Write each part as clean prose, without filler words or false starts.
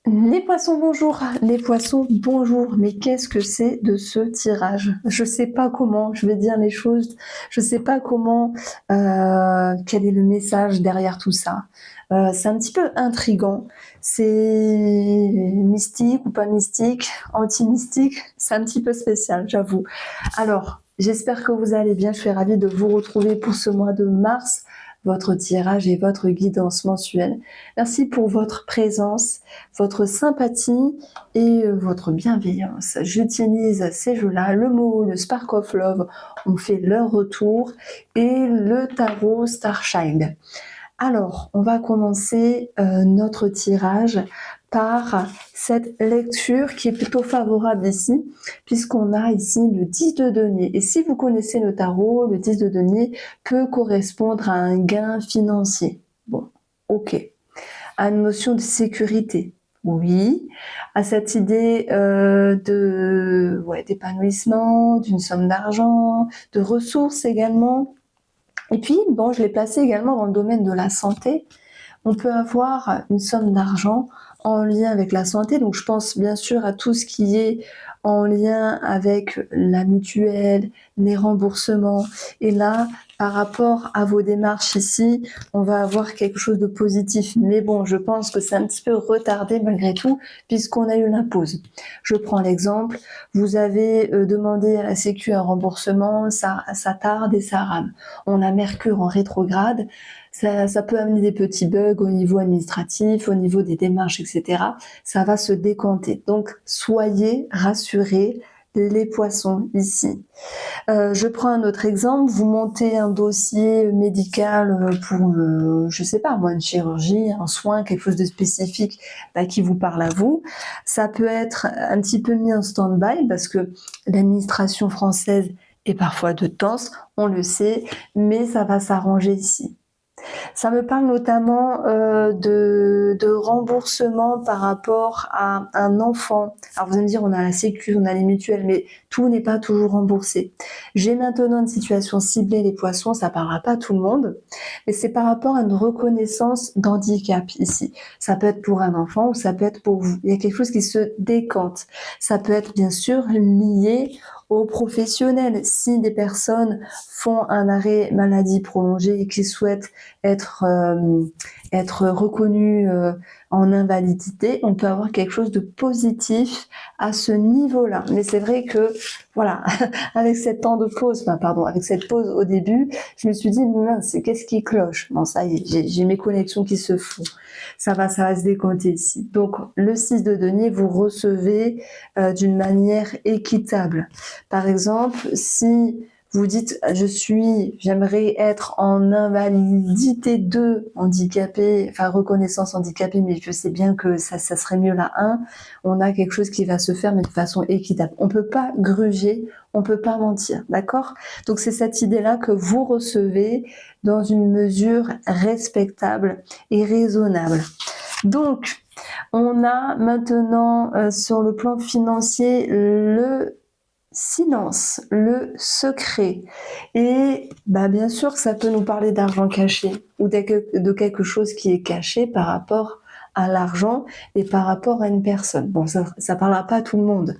Les poissons, bonjour. Les poissons, bonjour. Mais qu'est-ce que c'est de ce tirage? Je sais pas comment je vais dire les choses. Je sais pas comment, quel est le message derrière tout ça. C'est un petit peu intriguant. C'est mystique ou pas mystique, anti-mystique. C'est un petit peu spécial, j'avoue. Alors, j'espère que vous allez bien. Je suis ravie de vous retrouver pour ce mois de mars, votre tirage et votre guidance mensuelle. Merci pour votre présence, votre sympathie et votre bienveillance. J'utilise ces jeux-là, le mot, le Spark of Love, on fait leur retour, et le tarot Starchild. Alors, on va commencer notre tirage par cette lecture qui est plutôt favorable ici, puisqu'on a ici le 10 de denier. Et si vous connaissez le tarot, le 10 de denier peut correspondre à un gain financier. Bon, ok. À une notion de sécurité, oui. À cette idée d'épanouissement, d'une somme d'argent, de ressources également. Et puis, bon, je l'ai placé également dans le domaine de la santé. On peut avoir une somme d'argent en lien avec la santé. Donc, je pense bien sûr à tout ce qui est en lien avec la mutuelle, les remboursements. Et là, par rapport à vos démarches ici, on va avoir quelque chose de positif. Mais bon, je pense que c'est un petit peu retardé malgré tout, puisqu'on a eu la pause. Je prends l'exemple. Vous avez demandé à la Sécu un remboursement, ça tarde et ça rame. On a Mercure en rétrograde. Ça peut amener des petits bugs au niveau administratif, au niveau des démarches, etc. Ça va se décanter. Donc, soyez rassurés, les poissons, ici. Je prends un autre exemple. Vous montez un dossier médical pour, je sais pas moi, une chirurgie, un soin, quelque chose de spécifique qui vous parle à vous. Ça peut être un petit peu mis en stand-by parce que l'administration française est parfois de tense, on le sait, mais ça va s'arranger ici. Ça me parle notamment de remboursement par rapport à un enfant. Alors vous allez me dire, on a la Sécu, on a les mutuelles, mais tout n'est pas toujours remboursé. J'ai maintenant une situation ciblée, les poissons, ça parlera pas à tout le monde, mais c'est par rapport à une reconnaissance d'handicap ici. Ça peut être pour un enfant ou ça peut être pour vous. Il y a quelque chose qui se décante. Ça peut être bien sûr lié aux professionnels. Si des personnes font un arrêt maladie prolongé et qui souhaitent être reconnues en invalidité, on peut avoir quelque chose de positif à ce niveau-là. Mais c'est vrai que, voilà, avec cette pause au début, je me suis dit, mince, qu'est-ce qui cloche? Bon, ça y est, j'ai mes connexions qui se font. Ça va se décompter ici. Donc, le 6 de denier, vous recevez d'une manière équitable. Par exemple, si vous dites j'aimerais être en invalidité 2 handicapé, enfin reconnaissance handicapée, mais je sais bien que ça serait mieux la 1, on a quelque chose qui va se faire mais de façon équitable. On peut pas gruger, on peut pas mentir, d'accord? Donc c'est cette idée-là que vous recevez dans une mesure respectable et raisonnable. Donc, on a maintenant sur le plan financier le silence, le secret. Et bien sûr que ça peut nous parler d'argent caché ou de quelque chose qui est caché par rapport à l'argent et par rapport à une personne. Bon, ça parlera pas à tout le monde.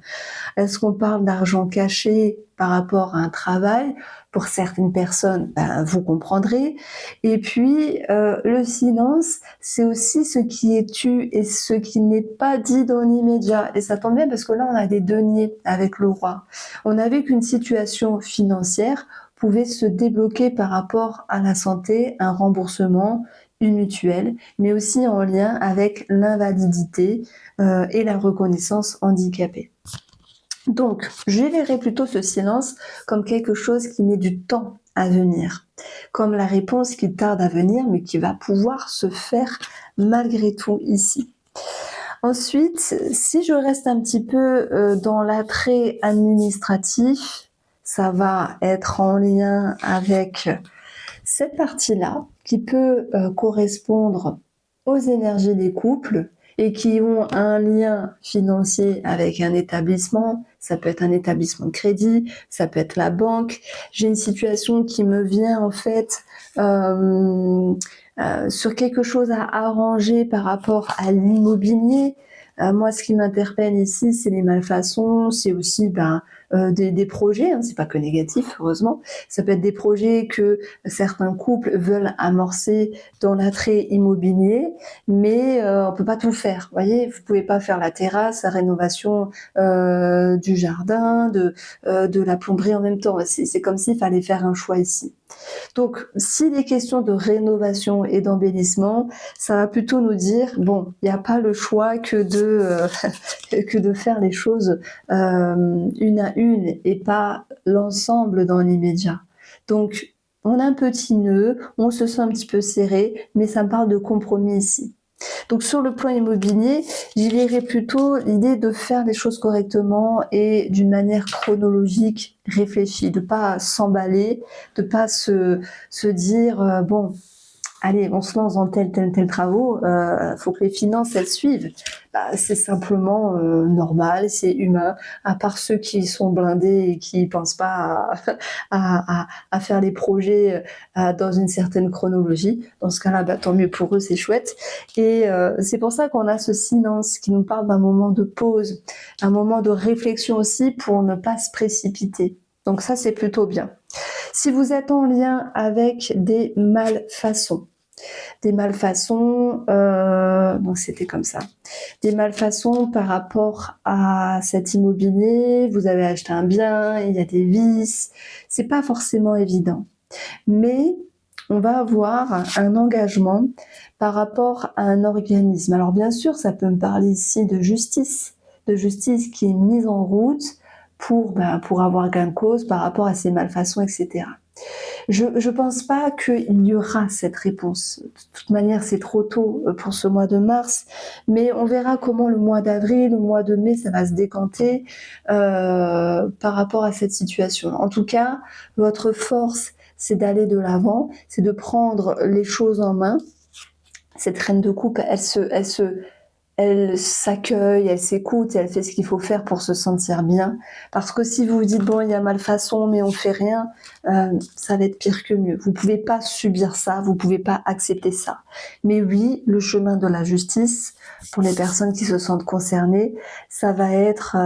Est-ce qu'on parle d'argent caché par rapport à un travail? Pour certaines personnes, vous comprendrez. Et puis, le silence, c'est aussi ce qui est tu et ce qui n'est pas dit dans l'immédiat. Et ça tombe bien parce que là, on a des deniers avec le roi. On avait qu'une situation financière pouvait se débloquer par rapport à la santé, un remboursement, une mutuelle, mais aussi en lien avec l'invalidité et la reconnaissance handicapée. Donc, je verrai plutôt ce silence comme quelque chose qui met du temps à venir, comme la réponse qui tarde à venir, mais qui va pouvoir se faire malgré tout ici. Ensuite, si je reste un petit peu dans l'attrait administratif, ça va être en lien avec cette partie-là qui peut correspondre aux énergies des couples et qui ont un lien financier avec un établissement. Ça peut être un établissement de crédit, ça peut être la banque. J'ai une situation qui me vient en fait sur quelque chose à arranger par rapport à l'immobilier. Moi, ce qui m'interpelle ici, c'est les malfaçons, c'est aussi des projets, hein, c'est pas que négatif, heureusement. Ça peut être des projets que certains couples veulent amorcer dans l'attrait immobilier, mais on peut pas tout faire. Vous voyez, vous pouvez pas faire la terrasse, la rénovation du jardin, de la plomberie en même temps. C'est comme s'il fallait faire un choix ici. Donc, s'il est question de rénovation et d'embellissement, ça va plutôt nous dire, bon, il n'y a pas le choix que de faire les choses une à une et pas l'ensemble dans l'immédiat. Donc, on a un petit nœud, on se sent un petit peu serré, mais ça me parle de compromis ici. Donc sur le plan immobilier, j'y verrais plutôt l'idée de faire les choses correctement et d'une manière chronologique, réfléchie, de pas s'emballer, de pas se dire bon, allez, on se lance dans tel travaux, faut que les finances elles suivent. C'est simplement normal, c'est humain. À part ceux qui sont blindés et qui pensent pas à faire les projets dans une certaine chronologie. Dans ce cas-là, tant mieux pour eux, c'est chouette. Et c'est pour ça qu'on a ce silence qui nous parle d'un moment de pause, un moment de réflexion aussi pour ne pas se précipiter. Donc ça, c'est plutôt bien. Si vous êtes en lien avec des malfaçons, donc c'était comme ça, des malfaçons par rapport à cet immobilier, vous avez acheté un bien, il y a des vices, c'est pas forcément évident. Mais on va avoir un engagement par rapport à un organisme. Alors bien sûr, ça peut me parler ici de justice qui est mise en route pour avoir gain de cause par rapport à ces malfaçons, etc. Je pense pas qu'il y aura cette réponse. De toute manière, c'est trop tôt pour ce mois de mars, mais on verra comment le mois d'avril, le mois de mai, ça va se décanter par rapport à cette situation. En tout cas, votre force, c'est d'aller de l'avant, c'est de prendre les choses en main. Cette reine de coupe, elle s'accueille, elle s'écoute, elle fait ce qu'il faut faire pour se sentir bien. Parce que si vous vous dites, bon, il y a malfaçon, mais on fait rien, ça va être pire que mieux. Vous pouvez pas subir ça, vous pouvez pas accepter ça. Mais oui, le chemin de la justice, pour les personnes qui se sentent concernées, ça va être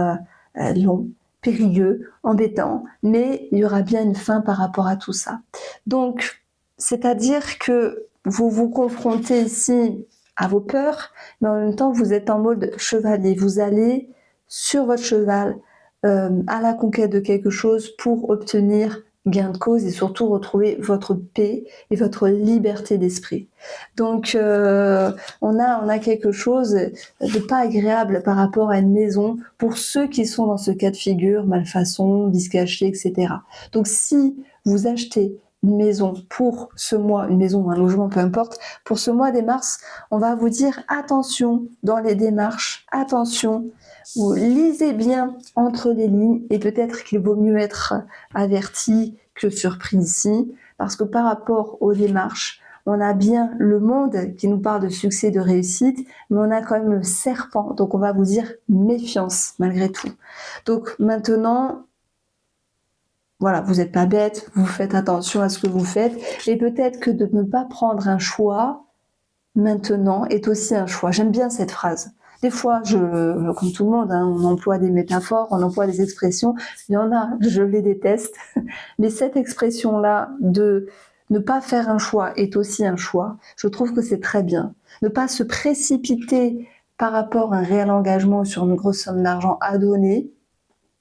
long, périlleux, embêtant, mais il y aura bien une fin par rapport à tout ça. Donc, c'est-à-dire que vous vous confrontez ici à vos peurs, mais en même temps, vous êtes en mode chevalier. Vous allez sur votre cheval à la conquête de quelque chose pour obtenir gain de cause et surtout retrouver votre paix et votre liberté d'esprit. Donc, on a quelque chose de pas agréable par rapport à une maison pour ceux qui sont dans ce cas de figure, malfaçon, vice caché, etc. Donc, si vous achetez une maison pour ce mois, une maison ou un logement, peu importe, pour ce mois de mars, on va vous dire attention dans les démarches, attention, vous lisez bien entre les lignes et peut-être qu'il vaut mieux être averti que surpris ici, parce que par rapport aux démarches, on a bien le monde qui nous parle de succès, de réussite, mais on a quand même le serpent, donc on va vous dire méfiance malgré tout. Donc maintenant, voilà, vous n'êtes pas bête, vous faites attention à ce que vous faites, et peut-être que de ne pas prendre un choix maintenant est aussi un choix. J'aime bien cette phrase. Des fois, comme tout le monde, on emploie des métaphores, on emploie des expressions. Il y en a, je les déteste. Mais cette expression-là de ne pas faire un choix est aussi un choix. Je trouve que c'est très bien. Ne pas se précipiter par rapport à un réel engagement sur une grosse somme d'argent à donner,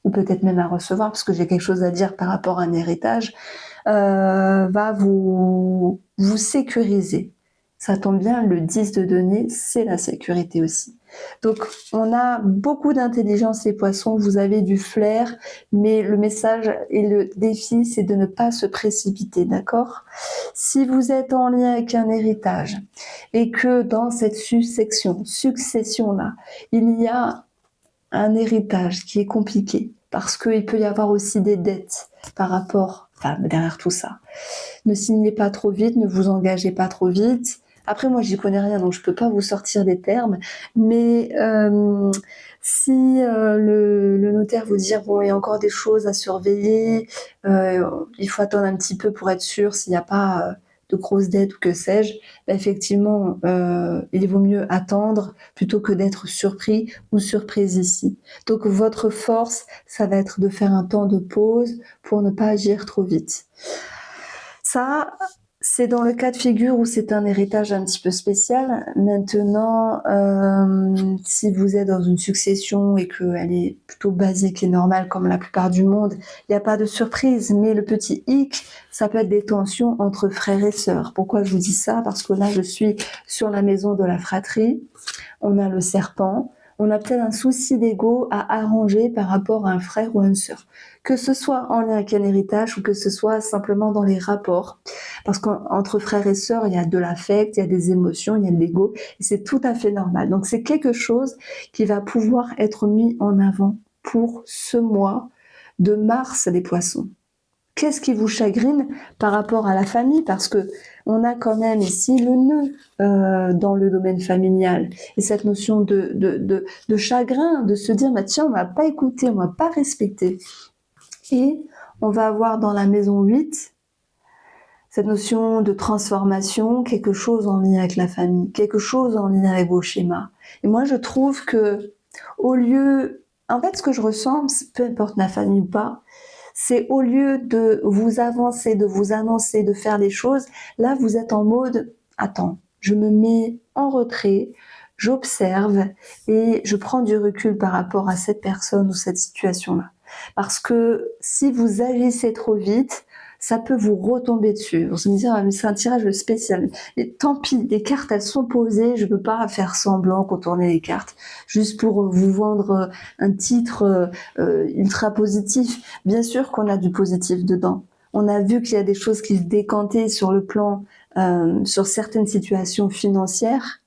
ou peut-être même à recevoir, parce que j'ai quelque chose à dire par rapport à un héritage, va vous sécuriser. Ça tombe bien, le 10 de denier, c'est la sécurité aussi. Donc, on a beaucoup d'intelligence, les poissons, vous avez du flair, mais le message et le défi, c'est de ne pas se précipiter, d'accord ? Si vous êtes en lien avec un héritage et que dans cette succession-là, il y a un héritage qui est compliqué, parce qu'il peut y avoir aussi des dettes par rapport, derrière tout ça. Ne signez pas trop vite, ne vous engagez pas trop vite. Après, moi, j'y connais rien, donc je peux pas vous sortir des termes. Mais si le notaire vous dit bon, il y a encore des choses à surveiller, il faut attendre un petit peu pour être sûr s'il n'y a pas de grosses dettes ou que sais-je, bah, effectivement, il vaut mieux attendre plutôt que d'être surpris ou surprise ici. Donc votre force, ça va être de faire un temps de pause pour ne pas agir trop vite. Ça, c'est dans le cas de figure où c'est un héritage un petit peu spécial. Maintenant, si vous êtes dans une succession et qu'elle est plutôt basique et normale comme la plupart du monde, il n'y a pas de surprise. Mais le petit hic, ça peut être des tensions entre frères et sœurs. Pourquoi je vous dis ça? Parce que là, je suis sur la maison de la fratrie. On a le serpent. On a peut-être un souci d'ego à arranger par rapport à un frère ou à une sœur. Que ce soit en lien avec un héritage ou que ce soit simplement dans les rapports. Parce qu'entre frères et sœurs, il y a de l'affect, il y a des émotions, il y a de l'ego, et c'est tout à fait normal. Donc c'est quelque chose qui va pouvoir être mis en avant pour ce mois de mars des poissons. Qu'est-ce qui vous chagrine par rapport à la famille? Parce que on a quand même ici le nœud dans le domaine familial. Et cette notion de chagrin, de se dire, bah, tiens, on m'a pas écouté, on m'a pas respecté. Et on va avoir dans la maison 8 cette notion de transformation, quelque chose en lien avec la famille, quelque chose en lien avec vos schémas. Et moi, je trouve que au lieu... En fait, ce que je ressens, peu importe la famille ou pas, c'est au lieu de vous avancer, de vous annoncer, de faire les choses, là, vous êtes en mode, attends, je me mets en retrait, j'observe et je prends du recul par rapport à cette personne ou cette situation-là. Parce que si vous agissez trop vite, ça peut vous retomber dessus. Vous me dire, ah, mais c'est un tirage spécial. Et tant pis, les cartes, elles sont posées, je ne peux pas faire semblant, contourner les cartes, juste pour vous vendre un titre ultra positif. Bien sûr qu'on a du positif dedans. On a vu qu'il y a des choses qui se décantaient sur le plan, sur certaines situations financières.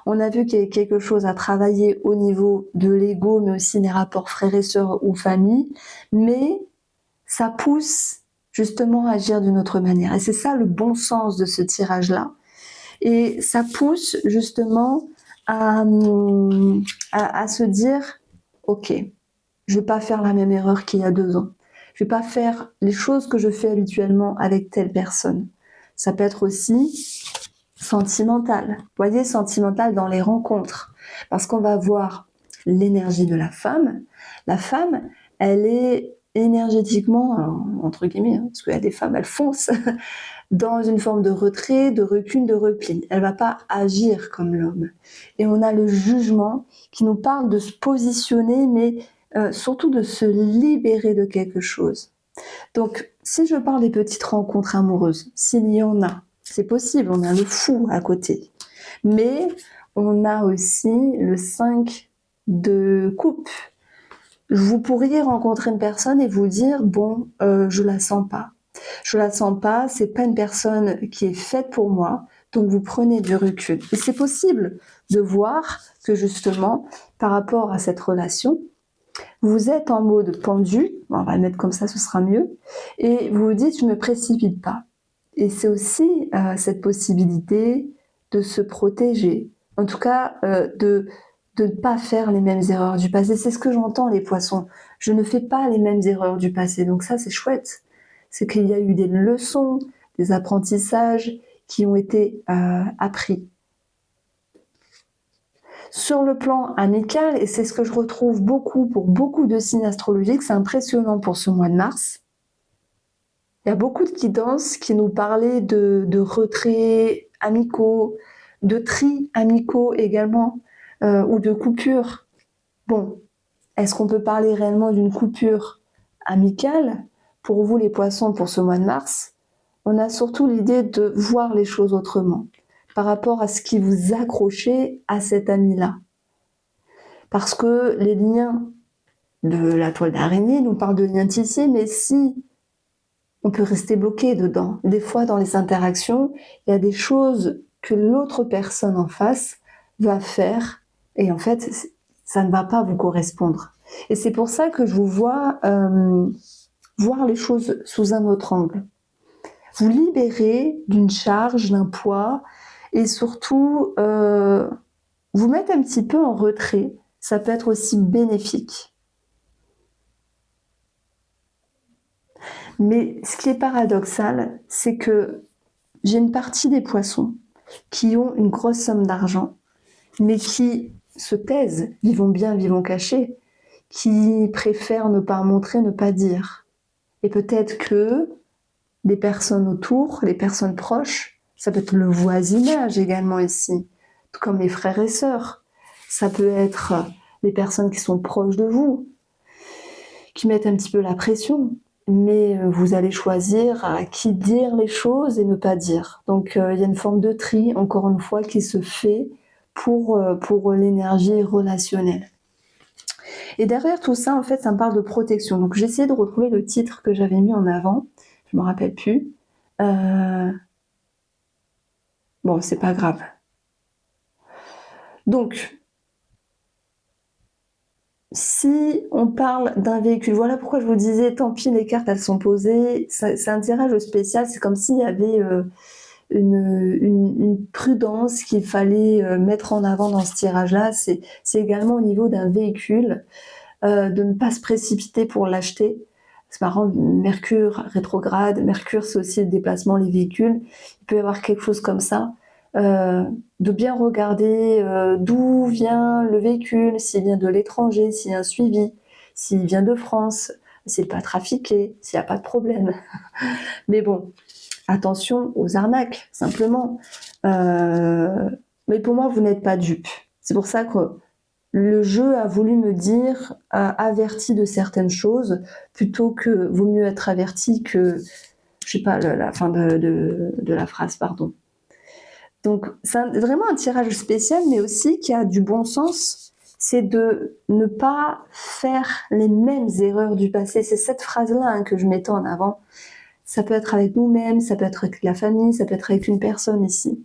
On a vu qu'il y avait quelque chose à travailler au niveau de l'ego, mais aussi des rapports frères et sœurs ou famille. Mais ça pousse justement à agir d'une autre manière. Et c'est ça le bon sens de ce tirage-là. Et ça pousse justement à se dire, ok, je vais pas faire la même erreur qu'il y a 2 ans. Je vais pas faire les choses que je fais habituellement avec telle personne. Ça peut être aussi sentimental. Vous voyez, sentimental dans les rencontres. Parce qu'on va voir l'énergie de la femme. La femme, elle est énergétiquement, entre guillemets, hein, parce qu'il y a des femmes, elles foncent, dans une forme de retrait, de recul, de repli. Elle va pas agir comme l'homme. Et on a le jugement qui nous parle de se positionner, mais surtout de se libérer de quelque chose. Donc, si je parle des petites rencontres amoureuses, s'il y en a, c'est possible, on a le fou à côté. Mais on a aussi le 5 de coupe. Vous pourriez rencontrer une personne et vous dire, bon, je la sens pas. Je la sens pas, c'est pas une personne qui est faite pour moi, donc vous prenez du recul. Et c'est possible de voir que justement, par rapport à cette relation, vous êtes en mode pendu, on va le mettre comme ça, ce sera mieux, et vous vous dites, je ne me précipite pas. Et c'est aussi cette possibilité de se protéger, en tout cas de ne pas faire les mêmes erreurs du passé. C'est ce que j'entends, les poissons. Je ne fais pas les mêmes erreurs du passé, donc ça c'est chouette. C'est qu'il y a eu des leçons, des apprentissages qui ont été appris. Sur le plan amical, et c'est ce que je retrouve beaucoup pour beaucoup de signes astrologiques, c'est impressionnant pour ce mois de mars. Il y a beaucoup de guidances qui nous parlaient de retraits amicaux, de tri amicaux également, ou de coupures. Bon, est-ce qu'on peut parler réellement d'une coupure amicale pour vous les poissons pour ce mois de mars? On a surtout l'idée de voir les choses autrement par rapport à ce qui vous accrochait à cet ami-là. Parce que les liens de la toile d'araignée nous parlent de liens tissés, mais si on peut rester bloqué dedans. Des fois, dans les interactions, il y a des choses que l'autre personne en face va faire et en fait, ça ne va pas vous correspondre. Et c'est pour ça que je vous vois voir les choses sous un autre angle. Vous libérez d'une charge, d'un poids et surtout vous mettre un petit peu en retrait. Ça peut être aussi bénéfique. Mais ce qui est paradoxal, c'est que j'ai une partie des poissons qui ont une grosse somme d'argent, mais qui se taisent, vivons bien, vivons cachés, qui préfèrent ne pas montrer, ne pas dire. Et peut-être que les personnes autour, les personnes proches, ça peut être le voisinage également ici, tout comme les frères et sœurs. Ça peut être les personnes qui sont proches de vous, qui mettent un petit peu la pression. Mais vous allez choisir à qui dire les choses et ne pas dire. Donc il y a une forme de tri, encore une fois, qui se fait pour l'énergie relationnelle. Et derrière tout ça, en fait, ça me parle de protection. Donc j'ai essayé de retrouver le titre que j'avais mis en avant. Je me rappelle plus. Bon, c'est pas grave. Donc, si on parle d'un véhicule, voilà pourquoi je vous disais, tant pis, les cartes, elles sont posées. C'est un tirage spécial, c'est comme s'il y avait une prudence qu'il fallait mettre en avant dans ce tirage-là. C'est également au niveau d'un véhicule, de ne pas se précipiter pour l'acheter. C'est marrant, Mercure rétrograde, Mercure c'est aussi le déplacement, les véhicules. Il peut y avoir quelque chose comme ça. De bien regarder d'où vient le véhicule, s'il vient de l'étranger, s'il y a un suivi, s'il vient de France, s'il n'est pas trafiqué, s'il n'y a pas de problème. Mais bon, attention aux arnaques, simplement. Mais pour moi, vous n'êtes pas dupe. C'est pour ça que le jeu a voulu me dire, averti de certaines choses, plutôt que vaut mieux être averti que, je sais pas, la fin de la phrase, pardon. Donc, c'est vraiment un tirage spécial, mais aussi qui a du bon sens. C'est de ne pas faire les mêmes erreurs du passé. C'est cette phrase-là que je mettais en avant. Ça peut être avec nous-mêmes, ça peut être avec la famille, ça peut être avec une personne ici.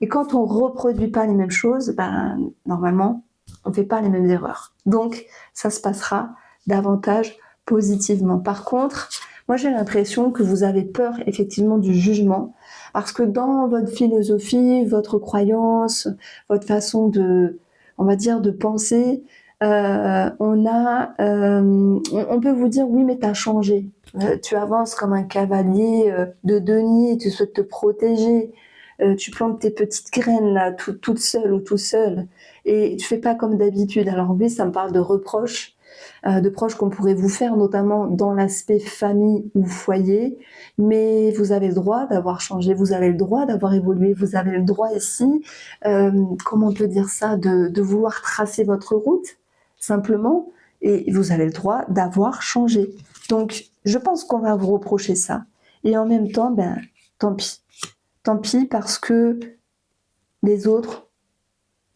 Et quand on reproduit pas les mêmes choses, normalement, on fait pas les mêmes erreurs. Donc, ça se passera davantage positivement. Par contre, moi, j'ai l'impression que vous avez peur, effectivement, du jugement, parce que dans votre philosophie, votre croyance, votre façon de, on va dire, de penser, on peut vous dire, oui, mais t'as changé. Tu avances comme un cavalier de denier, tu souhaites te protéger, tu plantes tes petites graines là, toute seule ou tout seul, et tu fais pas comme d'habitude. Alors oui, ça me parle de reproches qu'on pourrait vous faire, notamment dans l'aspect famille ou foyer, mais vous avez le droit d'avoir changé, vous avez le droit d'avoir évolué, vous avez le droit ici, comment on peut dire ça, de vouloir tracer votre route, simplement, et vous avez le droit d'avoir changé. Donc, je pense qu'on va vous reprocher ça. Et en même temps, tant pis. Tant pis parce que les autres,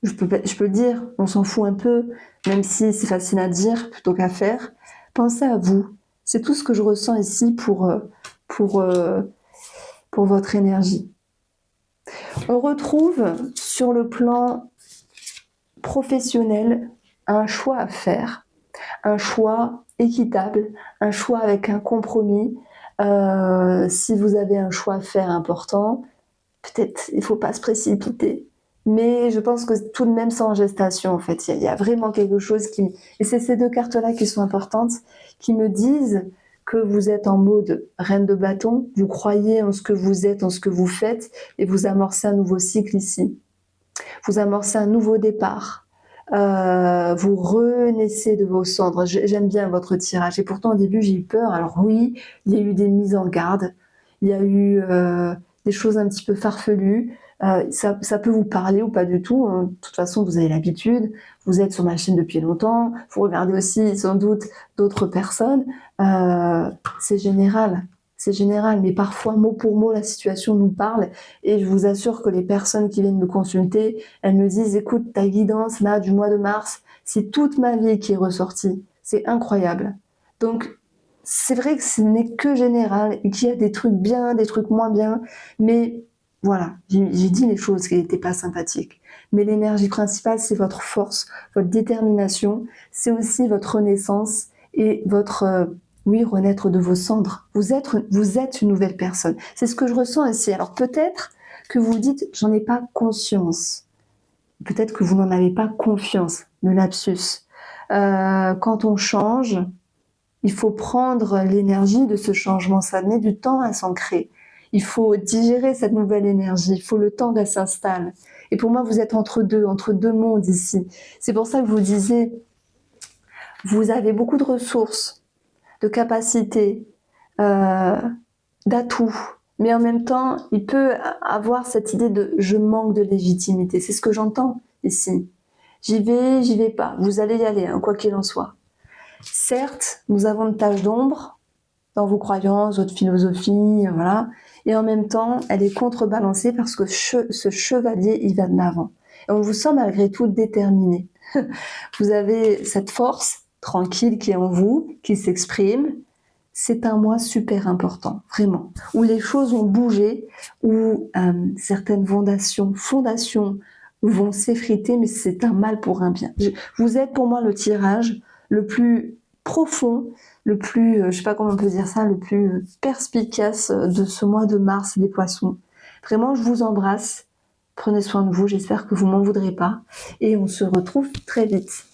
je peux le dire, on s'en fout un peu, même si c'est facile à dire plutôt qu'à faire. Pensez à vous. C'est tout ce que je ressens ici pour votre énergie. On retrouve sur le plan professionnel un choix à faire, un choix équitable, un choix avec un compromis. Si vous avez un choix à faire important, peut-être il ne faut pas se précipiter. Mais je pense que tout de même c'est en gestation en fait. Il y a vraiment quelque chose qui... Et c'est ces deux cartes-là qui sont importantes, qui me disent que vous êtes en mode reine de bâton, vous croyez en ce que vous êtes, en ce que vous faites, et vous amorcez un nouveau cycle ici. Vous amorcez un nouveau départ. Vous renaissez de vos cendres. J'aime bien votre tirage. Et pourtant au début j'ai eu peur. Alors oui, il y a eu des mises en garde. Il y a eu... des choses un petit peu farfelues, ça peut vous parler ou pas du tout. De toute façon, vous avez l'habitude, vous êtes sur ma chaîne depuis longtemps, vous regardez aussi sans doute d'autres personnes. C'est général, mais parfois mot pour mot la situation nous parle et je vous assure que les personnes qui viennent me consulter, elles me disent écoute, ta guidance là du mois de mars, c'est toute ma vie qui est ressortie, c'est incroyable. Donc c'est vrai que ce n'est que général et qu'il y a des trucs bien, des trucs moins bien, mais voilà, j'ai dit les choses qui n'étaient pas sympathiques. Mais l'énergie principale, c'est votre force, votre détermination, c'est aussi votre renaissance et votre, renaître de vos cendres. Vous êtes une nouvelle personne. C'est ce que je ressens ici. Alors peut-être que vous dites, j'en ai pas conscience. Peut-être que vous n'en avez pas confiance, le lapsus. Quand on change, il faut prendre l'énergie de ce changement, ça met du temps à s'ancrer. Il faut digérer cette nouvelle énergie. Il faut le temps qu'elle s'installe. Et pour moi, vous êtes entre deux mondes ici. C'est pour ça que je vous disais, vous avez beaucoup de ressources, de capacités, d'atouts. Mais en même temps, il peut avoir cette idée de « je manque de légitimité ». C'est ce que j'entends ici. J'y vais pas. Vous allez y aller, hein, quoi qu'il en soit. Certes, nous avons une tache d'ombre dans vos croyances, votre philosophie, voilà. Et en même temps, elle est contrebalancée parce que ce chevalier, il va de l'avant. Et on vous sent malgré tout déterminé. Vous avez cette force tranquille qui est en vous, qui s'exprime. C'est un mois super important, vraiment, où les choses ont bougé, où certaines fondations vont s'effriter, mais c'est un mal pour un bien. Vous êtes pour moi le tirage le plus profond, le plus, je sais pas comment on peut dire ça, le plus perspicace de ce mois de mars des Poissons. Vraiment, je vous embrasse. Prenez soin de vous, j'espère que vous m'en voudrez pas. Et on se retrouve très vite.